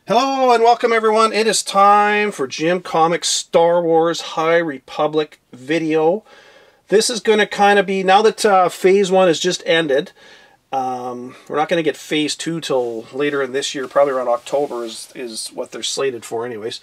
Hello and welcome everyone. It is time for Jim Comics Star Wars High Republic video. This is going to kind of be, now that Phase 1 has just ended, we're not going to get Phase 2 till later in this year, probably around October is what they're slated for anyways.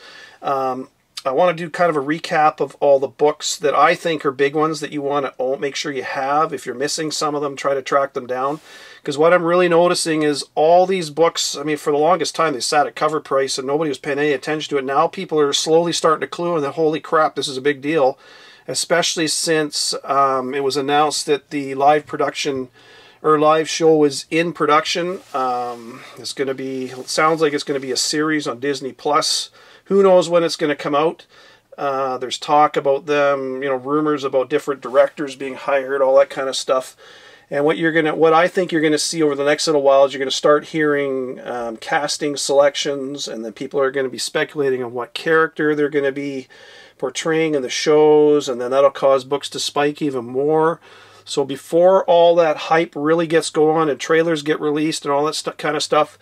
I want to do kind of a recap of all the books that I think are big ones that you want to make sure you have. If you're missing some of them, try to track them down. Because what I'm really noticing is all these books, I mean, for the longest time they sat at cover price and nobody was paying any attention to it. Now people are slowly starting to clue in that, holy crap, this is a big deal. Especially since it was announced that the live production or live show is in production. It's going to be, it sounds like it's going to be a series on Disney Plus. Who knows when it's going to come out? There's talk about them, you know, rumors about different directors being hired, all that kind of stuff. And what I think you're going to see over the next little while is you're going to start hearing casting selections, and then people are going to be speculating on what character they're going to be portraying in the shows, and then that'll cause books to spike even more. So before all that hype really gets going and trailers get released and all that kind of stuff,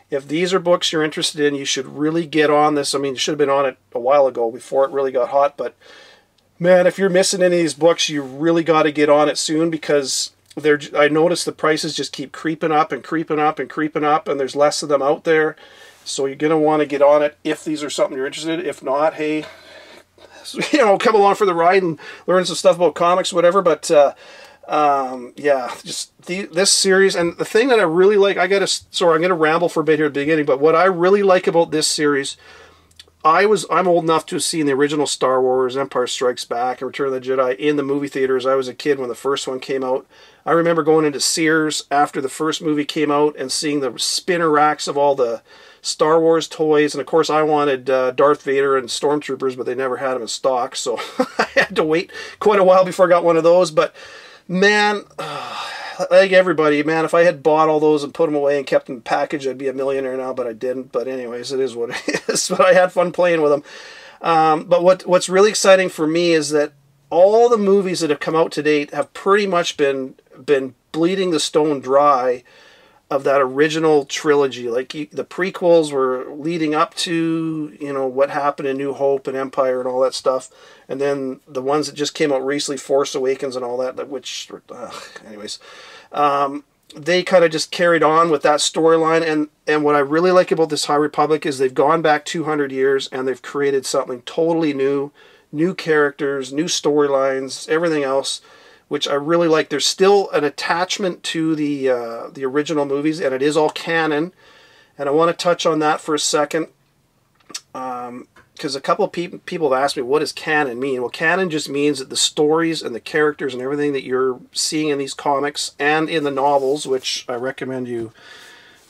if these are books you're interested in, you should really get on this. I mean, you should have been on it a while ago before it really got hot, but man, if you're missing any of these books, you really got to get on it soon, because I noticed the prices just keep creeping up and creeping up and creeping up, and there's less of them out there. So you're going to want to get on it if these are something you're interested in. If not, hey, you know, come along for the ride and learn some stuff about comics, whatever. But yeah, just this series, and the thing that I really like, sorry, I'm going to ramble for a bit here at the beginning, but what I really like about this series, I'm old enough to have seen the original Star Wars, Empire Strikes Back, and Return of the Jedi in the movie theaters. I was a kid when the first one came out. I remember going into Sears after the first movie came out and seeing the spinner racks of all the Star Wars toys, and of course I wanted Darth Vader and Stormtroopers, but they never had them in stock, so I had to wait quite a while before I got one of those. But man, like everybody, man, if I had bought all those and put them away and kept them packaged, I'd be a millionaire now, but I didn't. But anyways, it is what it is. But I had fun playing with them. But what's really exciting for me is that all the movies that have come out to date have pretty much been bleeding the stone dry of that original trilogy. Like the prequels were leading up to, you know, what happened in New Hope and Empire and all that stuff, and then the ones that just came out recently, Force Awakens and all that, which anyways, they kind of just carried on with that storyline. And what I really like about this High Republic is they've gone back 200 years and they've created something totally new characters, new storylines, everything else, which I really like. There's still an attachment to the original movies, and it is all canon. And I want to touch on that for a second, because a couple of people have asked me, what does canon mean? Well, canon just means that the stories and the characters and everything that you're seeing in these comics and in the novels, which I recommend you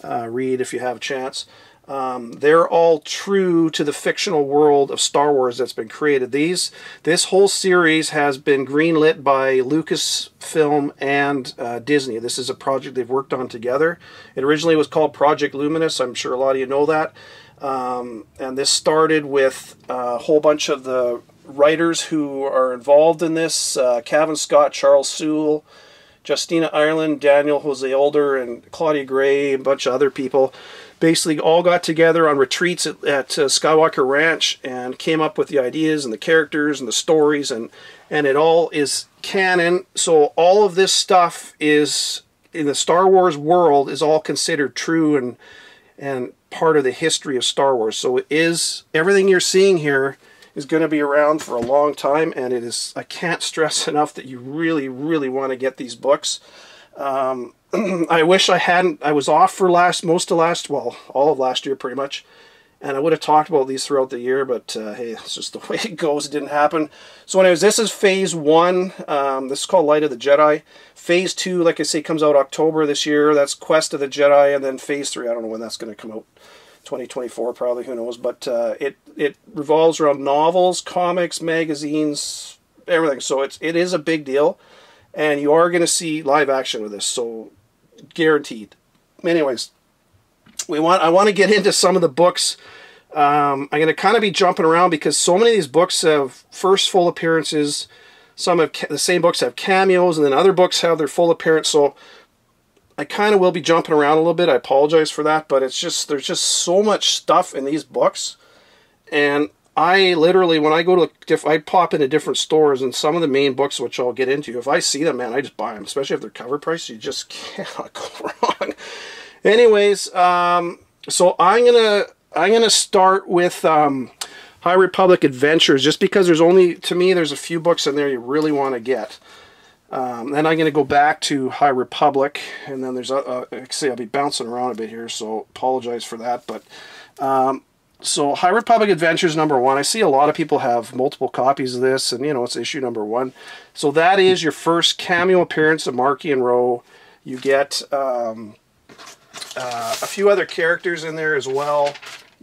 read if you have a chance, they're all true to the fictional world of Star Wars that's been created. This whole series has been greenlit by Lucasfilm and Disney. This is a project they've worked on together. It originally was called Project Luminous. I'm sure a lot of you know that. And this started with a whole bunch of the writers who are involved in this. Cavan Scott, Charles Sewell, Justina Ireland, Daniel Jose Older, and Claudia Gray, and a bunch of other people. Basically all got together on retreats at Skywalker Ranch and came up with the ideas and the characters and the stories, and it all is canon. So all of this stuff is, in the Star Wars world, is all considered true and part of the history of Star Wars. So it is, everything you're seeing here is going to be around for a long time, and it is, I can't stress enough that you really, really want to get these books. I wish I hadn't. I was off for all of last year pretty much, and I would have talked about these throughout the year, but hey, it's just the way it goes. It didn't happen. So anyways, this is Phase 1. This is called Light of the Jedi. Phase 2, like I say, comes out October this year. That's Quest of the Jedi, and then Phase 3, I don't know when that's going to come out. 2024 probably, who knows, but it revolves around novels, comics, magazines, everything. So it is a big deal, and you are going to see live action with this, so guaranteed. Anyways, I want to get into some of the books. I'm going to kind of be jumping around because so many of these books have first full appearances. Some of the same books have cameos, and then other books have their full appearance. So I kind of will be jumping around a little bit. I apologize for that, but it's just, there's just so much stuff in these books. And I literally, when I go to, I pop into different stores, and some of the main books, which I'll get into, if I see them, man, I just buy them, especially if they're cover price. You just cannot go wrong. Anyways, so I'm gonna start with High Republic Adventures, just because there's only, to me, there's a few books in there you really want to get. Then I'm going to go back to High Republic, and then there's, actually I'll be bouncing around a bit here, so apologize for that, but, so High Republic Adventures #1, I see a lot of people have multiple copies of this, and, you know, it's issue #1, so that is your first cameo appearance of Marky and Ro. You get, a few other characters in there as well.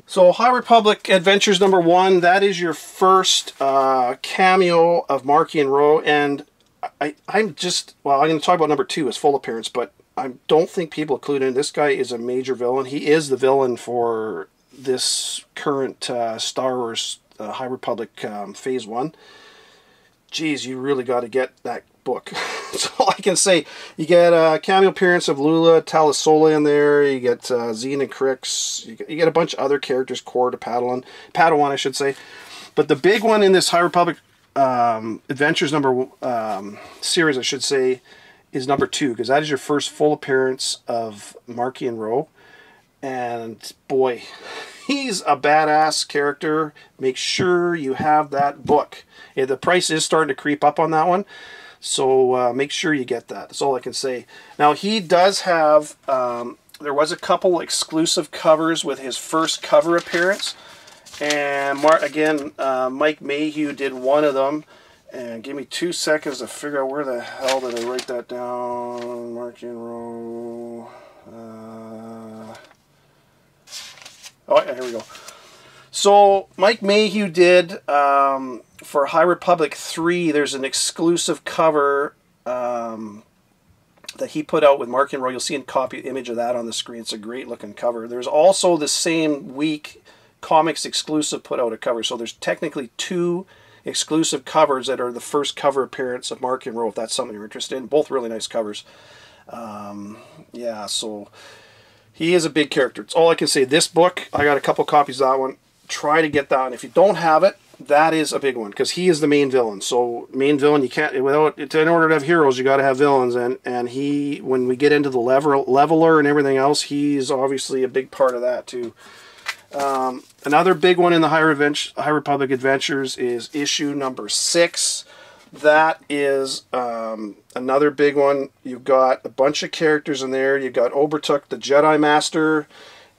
So High Republic Adventures #1, that is your first, cameo of Marky and Ro, and I'm just, well, I'm going to talk about #2 as full appearance, but I don't think people include in. This guy is a major villain. He is the villain for this current Star Wars High Republic Phase 1. Geez, you really got to get that book. That's all I can say. You get a cameo appearance of Lula Talisola in there. You get Zine and Crix. You get a bunch of other characters, Core to Padawan, I should say. But the big one in this High Republic Adventures series, I should say, is #2, because that is your first full appearance of Marky and Ro. And boy, he's a badass character. Make sure you have that book. Yeah, the price is starting to creep up on that one, so make sure you get that. That's all I can say. Now, he does have, there was a couple exclusive covers with his first cover appearance. And Mike Mayhew did one of them. And give me 2 seconds to figure out where the hell did I write that down. Marky and Ro. Oh, yeah, here we go. So Mike Mayhew did, for High Republic 3, there's an exclusive cover that he put out with Marky and Ro. You'll see a copy image of that on the screen. It's a great looking cover. There's also the same week Comics Exclusive put out a cover, so there's technically 2 exclusive covers that are the first cover appearance of Marky and Ro, if that's something you're interested in. Both really nice covers. Yeah, so he is a big character. It's all I can say. This book, I got a couple copies of that one. Try to get that one. If you don't have it, that is a big one, because he is the main villain. So main villain, you can't, in order to have heroes, you got to have villains, and he, when we get into the leveler and everything else, he's obviously a big part of that too. Another big one in the High Republic Adventures is issue #6. That is another big one. You've got a bunch of characters in there. You've got Obertuk, the Jedi Master,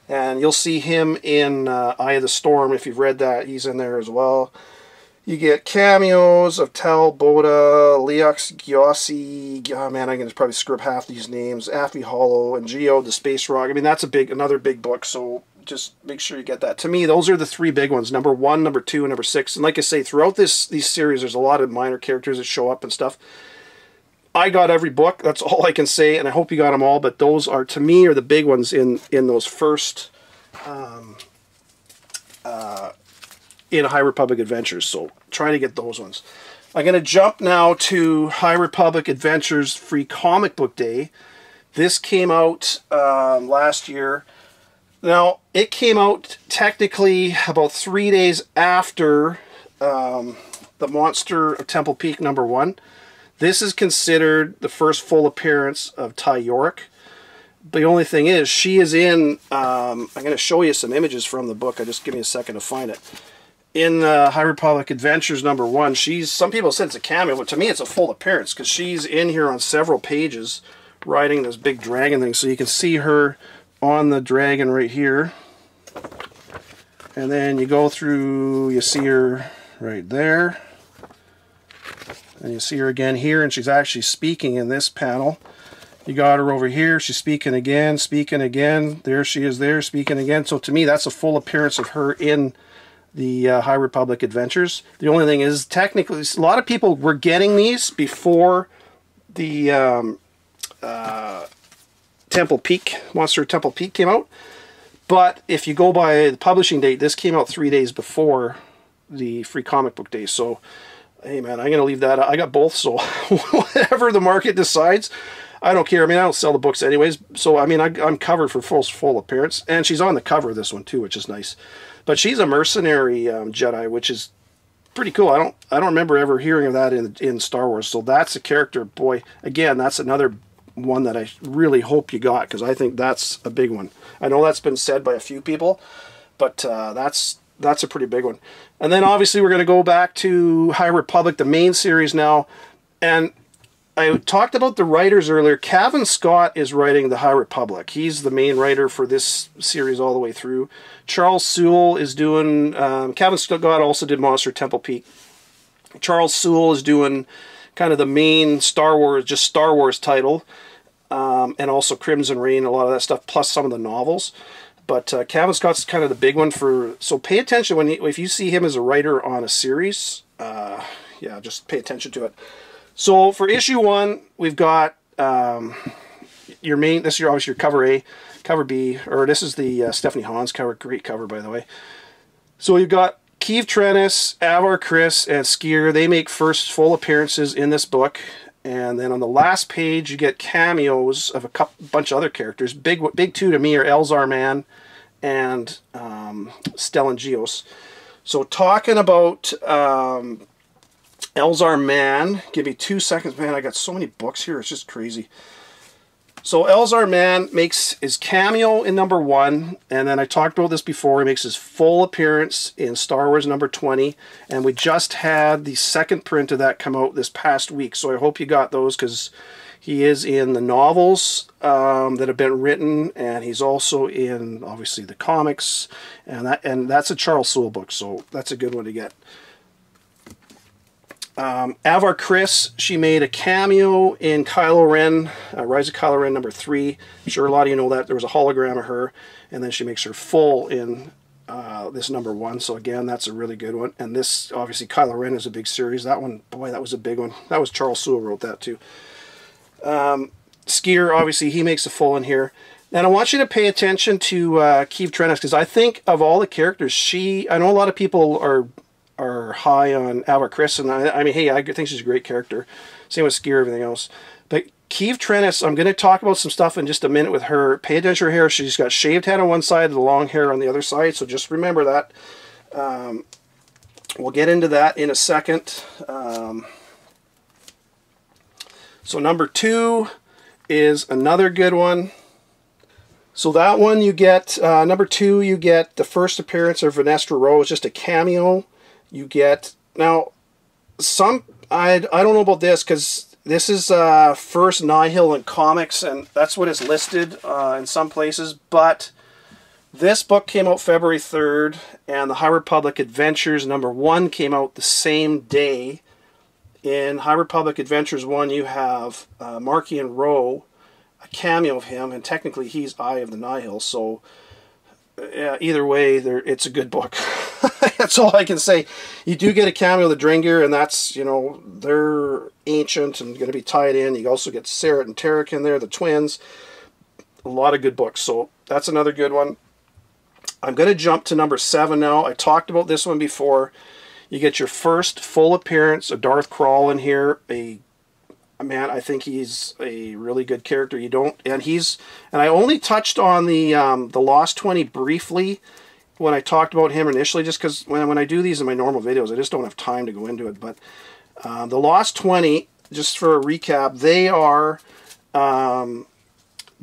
and you'll see him in Eye of the Storm. If you've read that, he's in there as well. You get cameos of Tel, Boda, Leox, Gyossi, oh man, I can probably screw up half these names, Affy Hollow, and Geo, the Space Rock. I mean, that's another big book, so just make sure you get that. To me, those are the 3 big ones, #1, #2, and #6. And like I say, throughout these series, there's a lot of minor characters that show up and stuff. I got every book, that's all I can say, and I hope you got them all, but those are, to me, are the big ones in those first in High Republic Adventures, so try to get those ones. I'm going to jump now to High Republic Adventures Free Comic Book Day. This came out last year. Now, it came out technically about 3 days after the Monster of Temple Peak #1. This is considered the first full appearance of Ty Yorick. The only thing is, she is in, I'm going to show you some images from the book. Just give me a second to find it. In High Republic Adventures #1, some people said it's a cameo, but to me it's a full appearance, because she's in here on several pages riding this big dragon thing. So you can see her on the dragon right here. And then you go through, you see her right there. And you see her again here, and she's actually speaking in this panel. You got her over here, she's speaking again, there she is there, speaking again. So to me, that's a full appearance of her in the High Republic Adventures. The only thing is, technically, a lot of people were getting these before the Temple Peak, Monster Temple Peak came out. But if you go by the publishing date, this came out 3 days before the Free Comic Book Day. So, hey man, I'm going to leave that. I got both, so whatever the market decides. I don't care. I mean, I don't sell the books anyways, so I mean, I'm covered for full appearance, and she's on the cover of this one too, which is nice. But she's a mercenary Jedi, which is pretty cool. I don't remember ever hearing of that in Star Wars. So that's a character, boy. Again, that's another one that I really hope you got, because I think that's a big one. I know that's been said by a few people, but that's a pretty big one. And then obviously we're going to go back to High Republic, the main series now. And I talked about the writers earlier. Cavan Scott is writing the High Republic. He's the main writer for this series all the way through. Charles Soule is doing... Cavan Scott also did Monster Temple Peak. Charles Soule is doing kind of the main Star Wars, just Star Wars title. And also Crimson Reign, a lot of that stuff, plus some of the novels. But Cavan Scott's kind of the big one for... So pay attention if you see him as a writer on a series. Yeah, just pay attention to it. So for issue 1, we've got your main... This is obviously your cover A, cover B, or this is the Stephanie Hans cover. Great cover, by the way. So you've got Keeve Trennis, Avar Kriss, and Skier. They make first full appearances in this book. And then on the last page, you get cameos of a bunch of other characters. Big two to me are Elzar Mann and Stellan Gios. So talking about Elzar Mann, give me 2 seconds. Man, I got so many books here. It's just crazy. So Elzar Mann makes his cameo in number 1, and then I talked about this before. He makes his full appearance in Star Wars number 20, and we just had the second print of that come out this past week. So I hope you got those, because he is in the novels that have been written, and he's also in obviously the comics, and that's a Charles Soule book, so that's a good one to get. Avar Kriss, she made a cameo in Kylo Ren, Rise of Kylo Ren number 3. I'm sure a lot of you know that. There was a hologram of her, and then she makes her full in this number 1. So again, that's a really good one. And this, obviously, Kylo Ren is a big series. That one, boy, that was a big one. That was Charles Soule wrote that too. Skier, obviously, he makes a full in here. And I want you to pay attention to Keeve Trennis, because I think of all the characters, I know a lot of people are high on Avar Kriss, and I mean, hey, I think she's a great character. Same with Skier, everything else. But Keeve Trennis, I'm going to talk about some stuff in just a minute with her. Pay attention to her hair. She's got shaved head on one side and the long hair on the other side, so just remember that. We'll get into that in a second. So number 2 is another good one. So that one you get, number 2, you get the first appearance of Venestra Rose. It's just a cameo. You get, now, I don't know about this, because this is first Nihil in comics, and that's what is listed in some places, but this book came out February 3rd, and the High Republic Adventures number 1 came out the same day. In High Republic Adventures 1, you have Markian Ro, a cameo of him, and technically he's Eye of the Nihil, so yeah, either way, it's a good book. That's all I can say. You do get a cameo of the Drengir, and that's, you know, they're ancient and going to be tied in. You also get Sarah and Tarek in there, the twins. A lot of good books, so that's another good one. I'm going to jump to number 7 now. I talked about this one before. You get your first full appearance of Darth Krall in here. Man, I think he's a really good character. And I only touched on the Lost 20 briefly when I talked about him initially, just because when I do these in my normal videos, I just don't have time to go into it. But the Lost 20, just for a recap, they are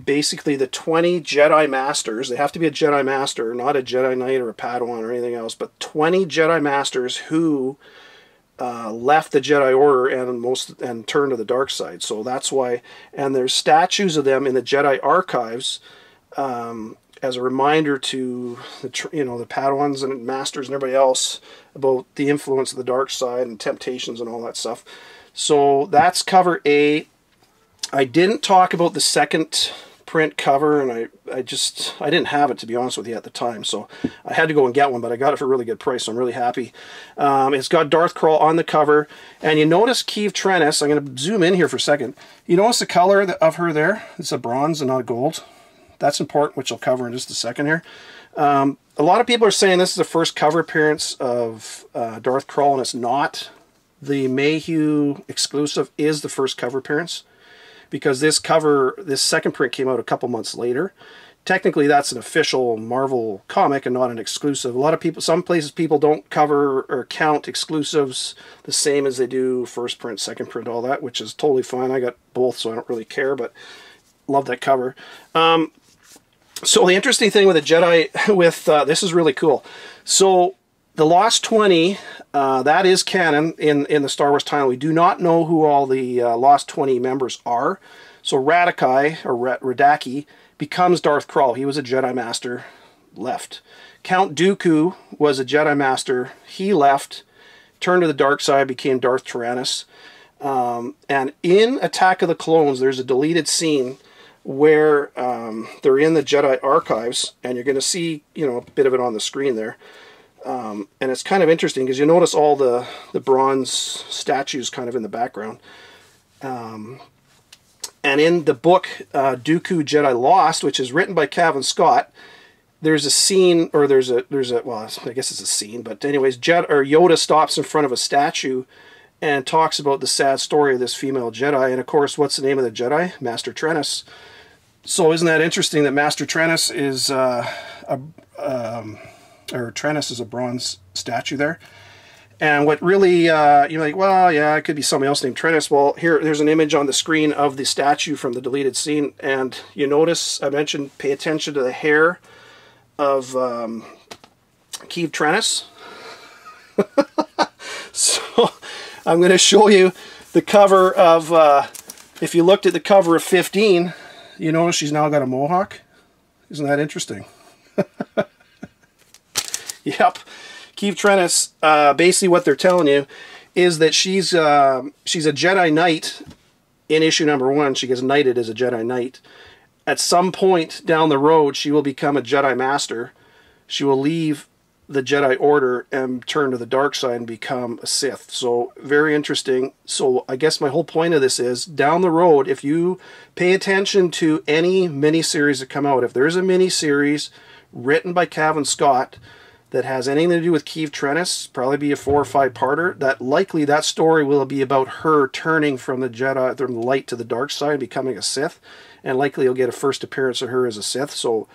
basically the 20 Jedi Masters. They have to be a Jedi Master, not a Jedi Knight or a Padawan or anything else, but 20 Jedi Masters who left the Jedi Order and turned to the dark side. So that's why, and there's statues of them in the Jedi archives as a reminder to the Padawans and Masters and everybody else about the influence of the dark side and temptations and all that stuff. So that's cover A. I didn't talk about the second print cover, and I didn't have it, to be honest with you, at the time, so I had to go and get one, but I got it for a really good price, so I'm really happy. It's got Darth Krall on the cover, and you notice Keeve Trennis. I'm going to zoom in here for a second. You notice the color of her there? It's a bronze and not a gold. That's important, which I'll cover in just a second here. A lot of people are saying this is the first cover appearance of Darth Krall, and it's not. The Mayhew exclusive is the first cover appearance. because this second print came out a couple months later. Technically, that's an official Marvel comic and not an exclusive. A lot of people, some places people don't cover or count exclusives the same as they do first print, second print, all that, which is totally fine. I got both, so I don't really care, but love that cover. So the interesting thing with the Jedi, this is really cool. So the Lost 20, that is canon in the Star Wars timeline. We do not know who all the Lost 20 members are. So Radaki becomes Darth Krall. He was a Jedi Master, left. Count Dooku was a Jedi Master. He left, turned to the dark side, became Darth Tyrannus. And in Attack of the Clones, there's a deleted scene where they're in the Jedi archives, and you're going to see, you know, a bit of it on the screen there. And it's kind of interesting because you notice all the bronze statues kind of in the background. And in the book Dooku Jedi Lost, which is written by Cavan Scott, there's a scene, or there's a well, I guess it's a scene, but anyways, Yoda stops in front of a statue and talks about the sad story of this female Jedi. And of course, what's the name of the Jedi? Master Trennis. So isn't that interesting that Master Trennis is Trennis is a bronze statue there? And what really, you're like, well, yeah, it could be somebody else named Trennis. Well, there's an image on the screen of the statue from the deleted scene, and you notice, I mentioned, pay attention to the hair of Keeve Trennis. So I'm going to show you the cover of, if you looked at the cover of 15, you notice she's now got a mohawk. Isn't that interesting? Yep. Keeve Trennis, basically what they're telling you is that she's a Jedi Knight in issue number 1. She gets knighted as a Jedi Knight. At some point down the road, she will become a Jedi Master. She will leave the Jedi Order and turn to the dark side and become a Sith. So, very interesting. So, I guess my whole point of this is, down the road, if you pay attention to any miniseries that come out, if there's a miniseries written by Cavan Scott that has anything to do with Keeve Trennis, probably be a 4 or 5 parter, that likely that story will be about her turning from the Jedi, from the light to the dark side, becoming a Sith, and likely you'll get a first appearance of her as a Sith. So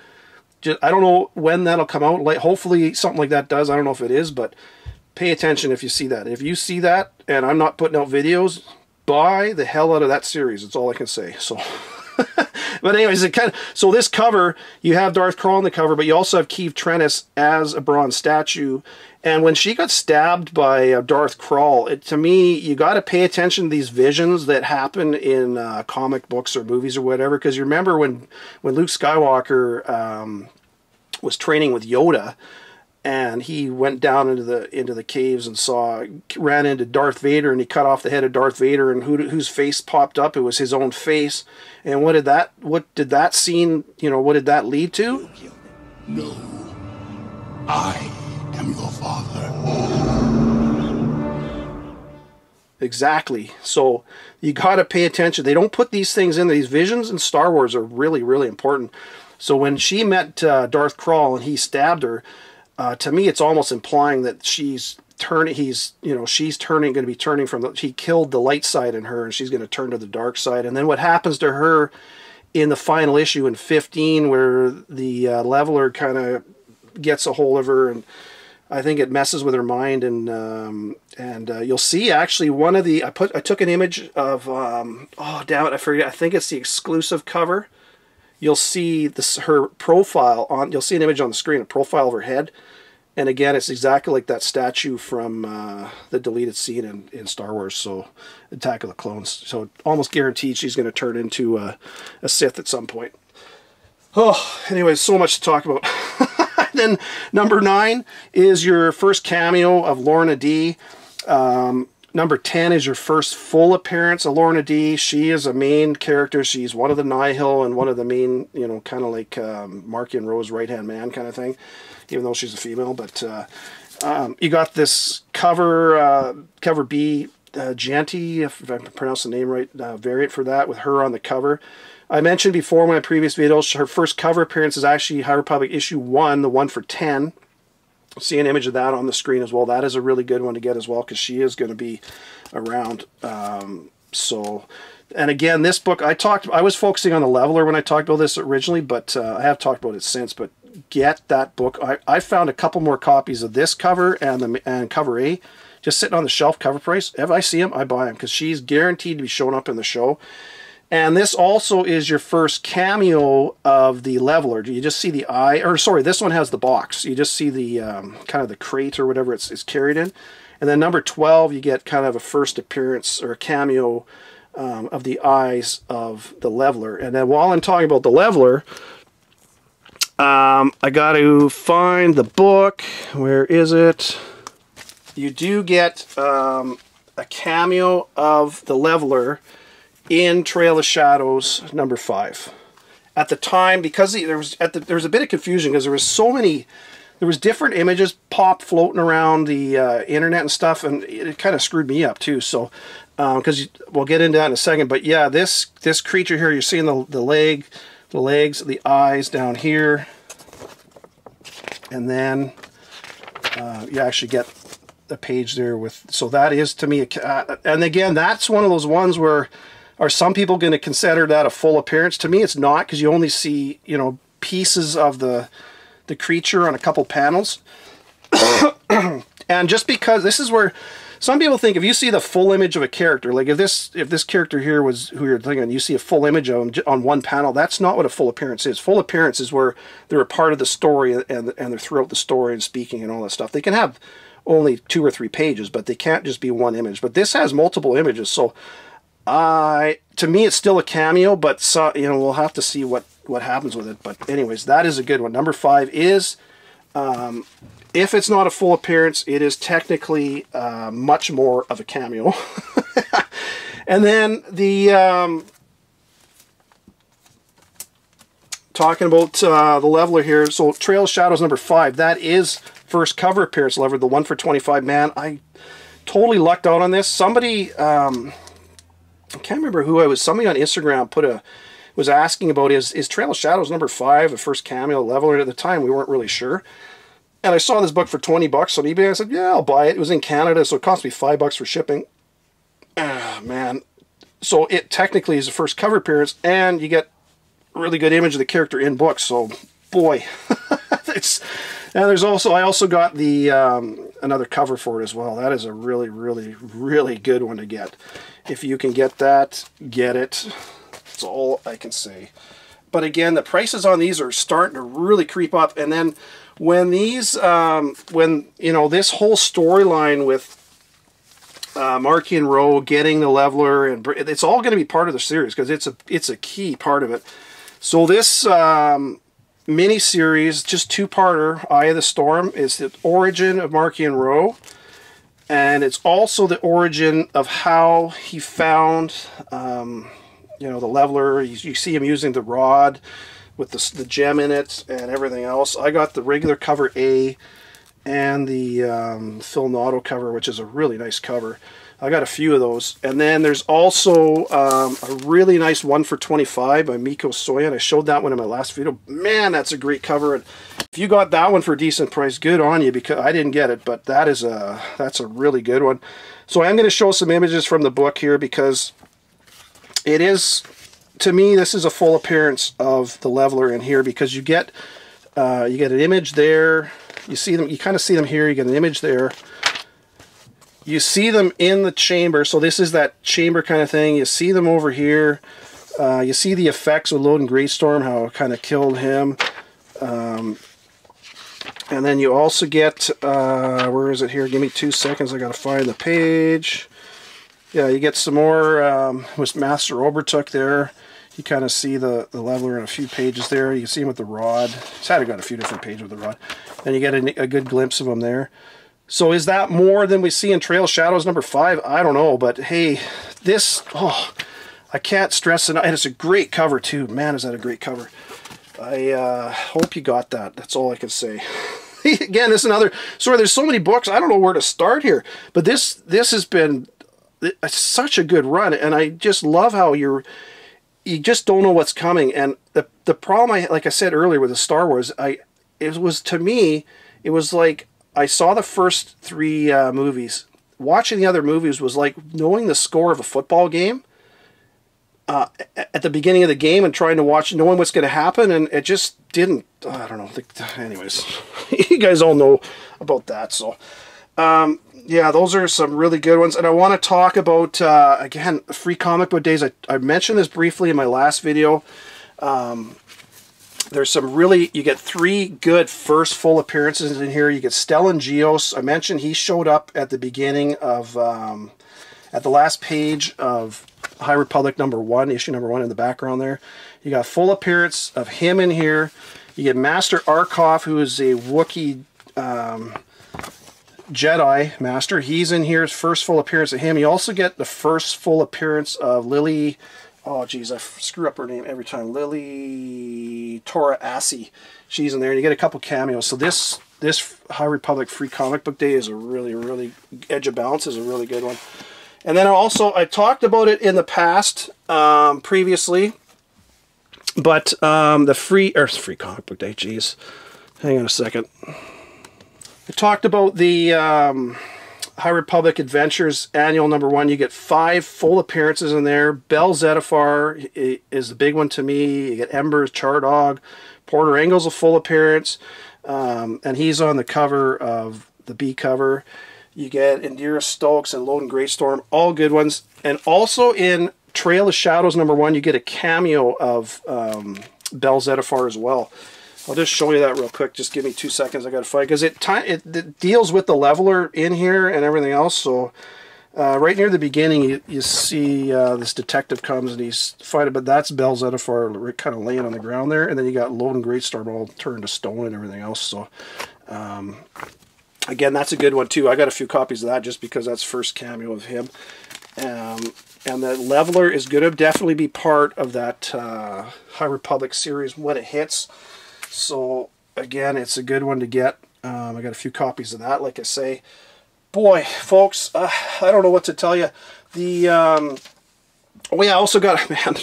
I don't know when that'll come out. Like, hopefully something like that does. I don't know if it is, but pay attention if you see that. If you see that, and I'm not putting out videos, buy the hell out of that series. That's all I can say. So. But anyways, so this cover, you have Darth Krall on the cover, but you also have Keeve Trennis as a bronze statue. And when she got stabbed by Darth Krall, to me, you got to pay attention to these visions that happen in comic books or movies or whatever. Because you remember when Luke Skywalker was training with Yoda, and he went down into the caves and ran into Darth Vader, and he cut off the head of Darth Vader, and whose face popped up? It was his own face. And what did that scene, you know, what did that lead to? No, I am your father. Exactly. So you got to pay attention. They don't put these things in. These visions in Star Wars are really, really important. So when she met Darth Krall and he stabbed her, to me, it's almost implying that she's going to be turning from he killed the light side in her, and she's going to turn to the dark side. And then what happens to her in the final issue in 15, where the leveler kind of gets a hold of her, and I think it messes with her mind, and you'll see actually one of the I took an image of I forget, I think it's the exclusive cover. You'll see her profile you'll see an image on the screen, a profile of her head. And again, it's exactly like that statue from the deleted scene in Star Wars, so Attack of the Clones. So almost guaranteed she's going to turn into a Sith at some point. Oh, anyways, so much to talk about. Then number 9 is your first cameo of Lorna Dee. Number 10 is your first full appearance of Lorna Dee. She is a main character. She's one of the Nihil and one of the main, you know, kind of like Marky and Rose right-hand man kind of thing, even though she's a female. But you got this cover B, Janty, if I pronounce the name right, variant for that, with her on the cover. I mentioned before in my previous videos, her first cover appearance is actually High Republic issue 1, the one for 10. See an image of that on the screen as well. That is a really good one to get as well, because she is going to be around. So And again, this book, I was focusing on the Leveler when I talked about this originally, but I have talked about it since. But get that book. I found a couple more copies of this cover and cover A just sitting on the shelf, cover price. If I see them, I buy them, because she's guaranteed to be showing up in the show. And this also is your first cameo of the Leveler. You just see the eye, or sorry, this one has the box. You just see the kind of the crate or whatever it's carried in. And then number 12, you get kind of a first appearance or a cameo of the eyes of the Leveler. And then while I'm talking about the Leveler, I got to find the book. Where is it? You do get a cameo of the Leveler in Trail of Shadows number 5. At the time, because there was a bit of confusion, because there was different images floating around the internet and stuff, and it kind of screwed me up too. So, because we'll get into that in a second. But yeah, this creature here, you're seeing the legs, the eyes down here, and then you actually get the page there with. So that is, to me, and again, that's one of those ones where, are some people going to consider that a full appearance? To me, it's not, because you only see, you know, pieces of the creature on a couple panels. And just because this is where some people think, if you see the full image of a character, like if this character here was who you're thinking, you see a full image of them on one panel, that's not what a full appearance is. Full appearance is where they're a part of the story, and they're throughout the story and speaking and all that stuff. They can have only 2 or 3 pages, but they can't just be one image. But this has multiple images, so to me, it's still a cameo, but you know, we'll have to see what happens with it. But anyways, that is a good one. Number 5 is, if it's not a full appearance, it is technically much more of a cameo. And then the talking about the Leveler here. So Trail of Shadows number 5. That is first cover appearance Leveler, the 1 for 25. Man, I totally lucked out on this. Somebody. I can't remember who I was. Somebody on Instagram was asking about is Trail of Shadows number 5 the first cameo Leveler. And at the time, we weren't really sure. And I saw this book for $20 on eBay. I said, yeah, I'll buy it. It was in Canada, so it cost me $5 for shipping. Ah, man. So it technically is the first cover appearance, and you get a really good image of the character in book. So, boy. And there's also, I also got the another cover for it as well. That is a really, really, really good one to get. If you can get that, get it. That's all I can say. But again, the prices on these are starting to really creep up. And then when these, when, you know, this whole storyline with Marky and Rowe getting the Leveler, and it's all going to be part of the series, because it's a key part of it. So this mini-series, just 2-parter, Eye of the Storm, is the origin of Marky and Rowe. And it's also the origin of how he found, you know, the Leveler. You see him using the rod with the gem in it and everything else. I got the regular cover A and the Phil Noto cover, which is a really nice cover. I got a few of those. And then there's also a really nice 1 for 25 by Miko Soyan. I showed that one in my last video. Man, that's a great cover. And if you got that one for a decent price, good on you, because I didn't get it, but that's a really good one. So I'm going to show some images from the book here, because it is, to me, this is a full appearance of the Leveler in here, because you get an image there. You see them, you kind of see them here. You get an image there. You see them in the chamber, so this is that chamber kind of thing. You see them over here. You see the effects with Loden Greystorm, how it kind of killed him. And then you also get, where is it here? Give me 2 seconds, I gotta find the page. Yeah, you get some more with Master Obertuk there. You kind of see the Leveler in a few pages there. You see him with the rod. He's had got a few different pages with the rod. Then you get a good glimpse of him there. So is that more than we see in Trail of Shadows number 5? I don't know, but hey, this, oh, I can't stress enough. And it's a great cover too. Man, is that a great cover. I hope you got that. That's all I can say. Again, this is another, sorry, there's so many books, I don't know where to start here. But this has been such a good run, and I just love how you just don't know what's coming. And the problem, like I said earlier with the Star Wars, it was, to me, it was like, I saw the first 3 movies. Watching the other movies was like knowing the score of a football game. at the beginning of the game and trying to watch, knowing what's going to happen, and it just didn't. I don't know. Anyways, you guys all know about that. So, yeah, those are some really good ones. And I want to talk about, again, free comic book days. I mentioned this briefly in my last video. There's some really, you get 3 good first full appearances in here. You get Stellan Gios. I mentioned he showed up at the beginning of, at the last page of High Republic #1, issue #1 in the background there. You got full appearance of him in here. You get Master Arkov, who is a Wookiee Jedi Master. He's in here, first full appearance of him. You also get the first full appearance of Lily, oh geez, I screw up her name every time, Lily Tora Assi. She's in there, and you get a couple cameos. So this High Republic Free Comic Book Day is a really, Edge of Balance is a really good one. And then I talked about it in the past, previously, but the Free Comic Book Day, geez, hang on a second. I talked about the High Republic Adventures Annual #1. You get 5 full appearances in there. Bell Zettifar is the big one to me. You get Embers, Chardog, Porter Engel's a full appearance, and he's on the cover of the B cover. You get Indira Stokes and Loden Greystorm, all good ones. And also in Trail of Shadows #1, you get a cameo of Bell Zettifar as well. I'll just show you that real quick. Just give me 2 seconds. I got to find, because it deals with the leveler in here and everything else. So right near the beginning, you see this detective comes and he's fighting, but that's Bell Zettifar kind of laying on the ground there. And then you got Loden Greystorm all turned to stone and everything else. So again, that's a good one too. I got a few copies of that just because that's first cameo of him. And the leveler is going to definitely be part of that High Republic series when it hits. So again, it's a good one to get. I got a few copies of that, like I say. Boy, folks, I don't know what to tell you. The oh yeah, I also got, man,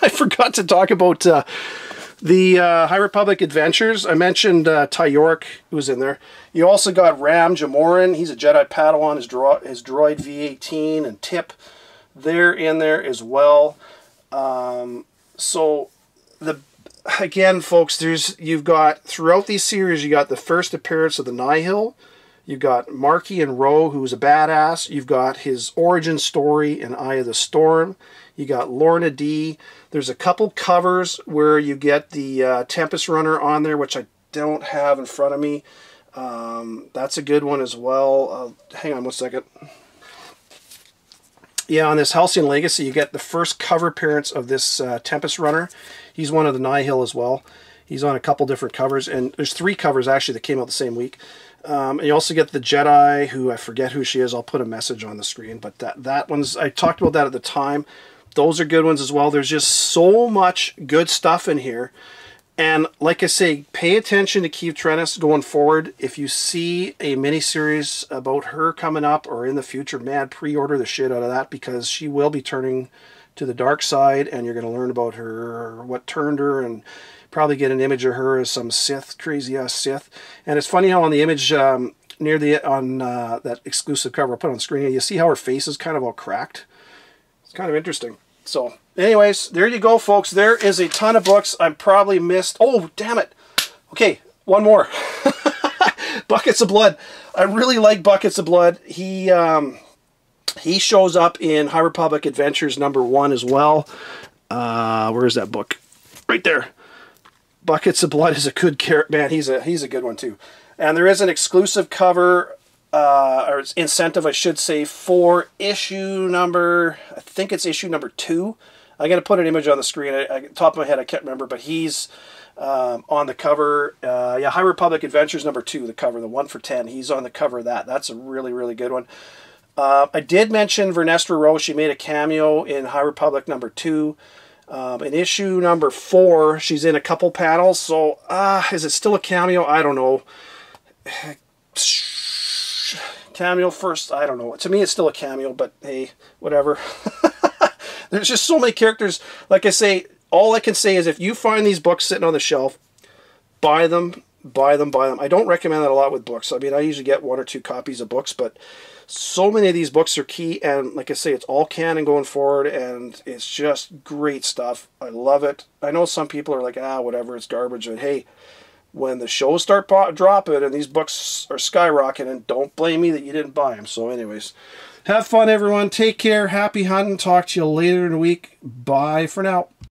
I forgot to talk about the High Republic Adventures. I mentioned Ty York, who's in there. You also got Ram Jamoran. He's a Jedi Padawan. His droid V-18 and Tip, they're in there as well. So again, folks, you've got, throughout these series, you got the first appearance of the Nihil. You've got Marky and Ro, who's a badass. You've got his origin story in Eye of the Storm. You got Lorna D. There's a couple covers where you get the Tempest Runner on there, which I don't have in front of me. That's a good one as well. Hang on one second. Yeah, on this Halcyon Legacy, you get the first cover appearance of this Tempest Runner. He's one of the Nihil as well. He's on a couple different covers, and there's 3 covers actually that came out the same week. And you also get the Jedi, who I forget who she is. I'll put a message on the screen, but that one's, I talked about that at the time. Those are good ones as well. There's just so much good stuff in here. And like I say, pay attention to Keeve Trennis going forward. If you see a miniseries about her coming up or in the future, man, pre-order the shit out of that, because she will be turning to the dark side, and you're going to learn about her, what turned her, and probably get an image of her as some Sith, crazy-ass Sith. And it's funny how on the image near that exclusive cover I put on the screen, you see how her face is kind of all cracked. It's kind of interesting. So, anyways, there you go, folks. There is a ton of books. I probably missed... Oh, damn it. Okay, one more. Buckets of Blood. I really like Buckets of Blood. He shows up in High Republic Adventures #1 as well. Where is that book? Right there. Buckets of Blood is a good character. Man, he's a good one too. And there is an exclusive cover... or incentive, I should say, for issue number, I think it's issue #2. I'm going to put an image on the screen. Top of my head, I can't remember, but he's on the cover. Yeah, High Republic Adventures #2, the cover, the 1 for 10. He's on the cover of that. That's a really good one. I did mention Vernestra Rose. She made a cameo in High Republic #2. In issue #4, she's in a couple panels. So, is it still a cameo? I don't know. Cameo first, I don't know. To me, it's still a cameo, but hey, whatever. There's just so many characters. Like I say, all I can say is if you find these books sitting on the shelf, buy them. buy them, buy them. I don't recommend that a lot with books. I mean, I usually get 1 or 2 copies of books, but so many of these books are key, and like I say, it's all canon going forward, and it's just great stuff. I love it. I know some people are like, whatever, it's garbage, but hey, when the shows start dropping and these books are skyrocketing, don't blame me that you didn't buy them. So anyways, have fun, everyone. Take care. Happy hunting. Talk to you later in the week. Bye for now.